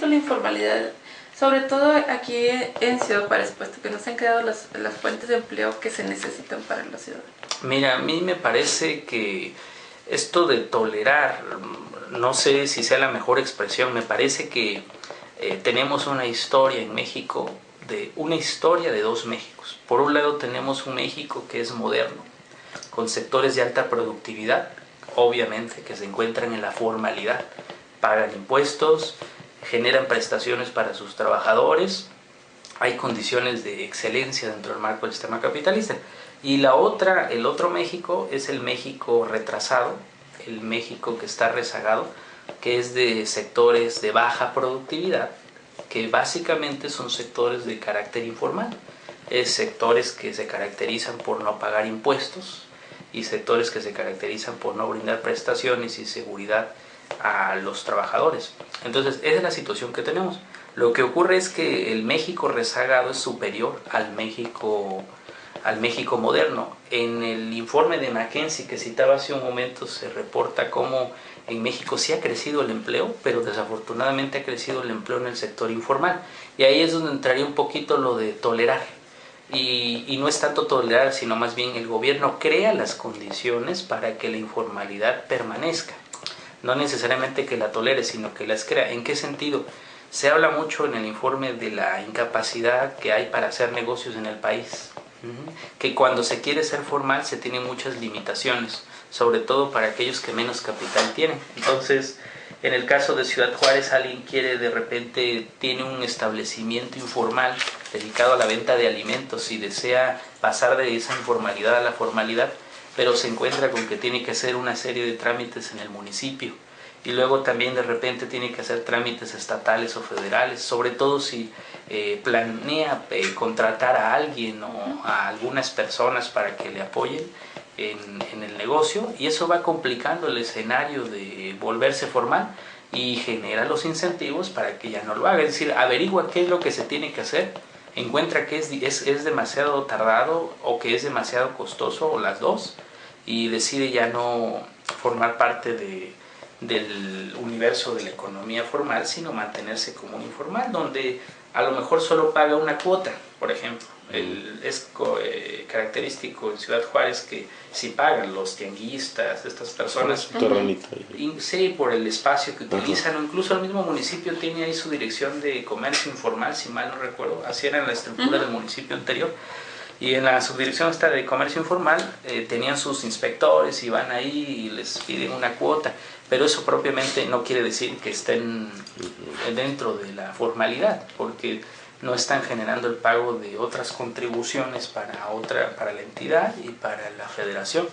con la informalidad, sobre todo aquí en Ciudad Juárez, puesto que no se han creado las fuentes de empleo que se necesitan para la ciudad? Mira, a mí me parece que esto de tolerar, no sé si sea la mejor expresión, me parece que tenemos una historia en México, una historia de dos Méxicos. Por un lado tenemos un México que es moderno, con sectores de alta productividad, obviamente que se encuentran en la formalidad, pagan impuestos, generan prestaciones para sus trabajadores, hay condiciones de excelencia dentro del marco del sistema capitalista. Y el otro México es el México retrasado, el México que está rezagado, que es de sectores de baja productividad, que básicamente son sectores de carácter informal, sectores que se caracterizan por no pagar impuestos y sectores que se caracterizan por no brindar prestaciones y seguridad a los trabajadores. Entonces, esa es la situación que tenemos. Lo que ocurre es que el México rezagado es superior al México moderno. En el informe de McKinsey que citaba hace un momento se reporta cómo en México sí ha crecido el empleo, pero desafortunadamente ha crecido el empleo en el sector informal. Y ahí es donde entraría un poquito lo de tolerar. Y no es tanto tolerar, sino más bien el gobierno crea las condiciones para que la informalidad permanezca. No necesariamente que la tolere, sino que las crea. ¿En qué sentido? Se habla mucho en el informe de la incapacidad que hay para hacer negocios en el país, que cuando se quiere ser formal se tienen muchas limitaciones, sobre todo para aquellos que menos capital tienen. Entonces, en el caso de Ciudad Juárez, alguien tiene un establecimiento informal dedicado a la venta de alimentos y desea pasar de esa informalidad a la formalidad, pero se encuentra con que tiene que hacer una serie de trámites en el municipio y luego también de repente tiene que hacer trámites estatales o federales, sobre todo si planea contratar a alguien o a algunas personas para que le apoyen en el negocio, y eso va complicando el escenario de volverse formal y genera los incentivos para que ya no lo haga. Es decir, averigua qué es lo que se tiene que hacer, encuentra que es demasiado tardado o que es demasiado costoso o las dos, y decide ya no formar parte del universo de la economía formal, sino mantenerse como un informal, donde a lo mejor solo paga una cuota, por ejemplo. Es característico en Ciudad Juárez que si pagan los tianguistas, estas personas, sí, por el espacio que utilizan, o incluso el mismo municipio tiene ahí su dirección de comercio informal, si mal no recuerdo, así era en la estructura del municipio anterior. Y en la subdirección esta de comercio informal tenían sus inspectores y van ahí y les piden una cuota, pero eso propiamente no quiere decir que estén dentro de la formalidad, porque no están generando el pago de otras contribuciones para la entidad y para la federación.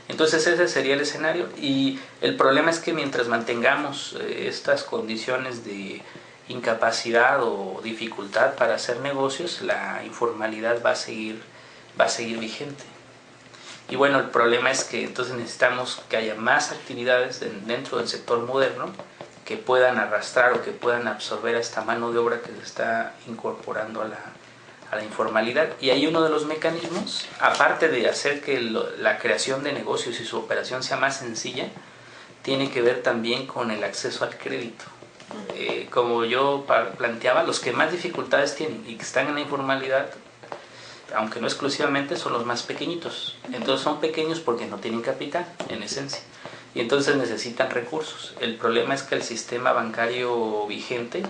Entonces ese sería el escenario, y el problema es que mientras mantengamos estas condiciones de incapacidad o dificultad para hacer negocios, la informalidad va a seguir vigente. Y bueno, el problema es que entonces necesitamos que haya más actividades dentro del sector moderno que puedan arrastrar o que puedan absorber a esta mano de obra que se está incorporando a la informalidad. Y hay uno de los mecanismos, aparte de hacer que la creación de negocios y su operación sea más sencilla, tiene que ver también con el acceso al crédito. Como yo planteaba, los que más dificultades tienen y que están en la informalidad, aunque no exclusivamente, son los más pequeñitos. Entonces son pequeños porque no tienen capital, en esencia, y entonces necesitan recursos. El problema es que el sistema bancario vigente,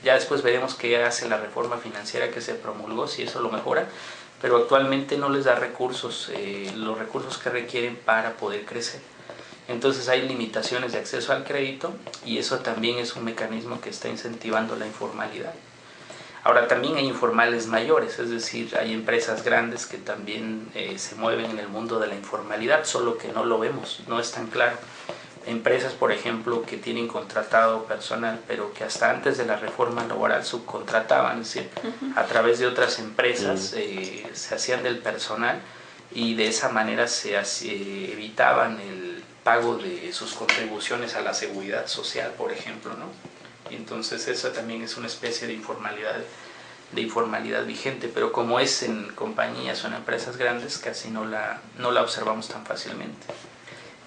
ya después veremos qué hace la reforma financiera que se promulgó, si eso lo mejora, pero actualmente no les da recursos, los recursos que requieren para poder crecer. Entonces hay limitaciones de acceso al crédito, y eso también es un mecanismo que está incentivando la informalidad. Ahora también hay informales mayores, es decir, hay empresas grandes que también se mueven en el mundo de la informalidad, solo que no lo vemos, no es tan claro. Empresas, por ejemplo, que tienen contratado personal, pero que hasta antes de la reforma laboral subcontrataban, es decir, a través de otras empresas se hacían del personal, y de esa manera se evitaban el pago de sus contribuciones a la seguridad social, por ejemplo, ¿no? Y entonces esa también es una especie de informalidad vigente, pero como es en compañías o en empresas grandes, casi no la observamos tan fácilmente.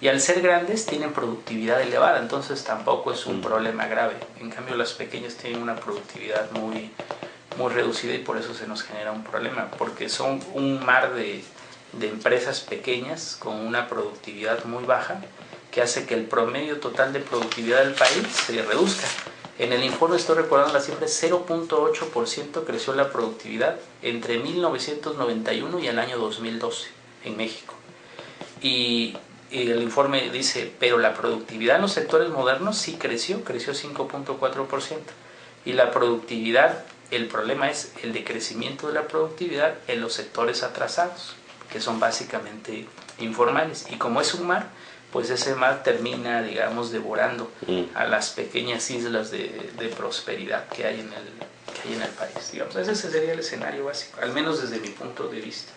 Y al ser grandes tienen productividad elevada, entonces tampoco es un problema grave. En cambio las pequeñas tienen una productividad muy reducida y por eso se nos genera un problema, porque son un mar de empresas pequeñas con una productividad muy baja que hace que el promedio total de productividad del país se reduzca. En el informe estoy recordando la cifra, 0.8% creció la productividad entre 1991 y el año 2012 en México. Y el informe dice, pero la productividad en los sectores modernos sí creció 5.4%. Y la productividad, el problema es el decrecimiento de la productividad en los sectores atrasados, que son básicamente informales. Y como es un mar, pues ese mar termina, digamos, devorando a las pequeñas islas de prosperidad que hay en el país. Digamos, ese sería el escenario básico, al menos desde mi punto de vista.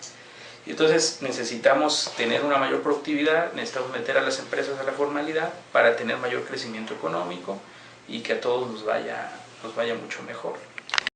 Y entonces necesitamos tener una mayor productividad, necesitamos meter a las empresas a la formalidad para tener mayor crecimiento económico y que a todos nos vaya mucho mejor.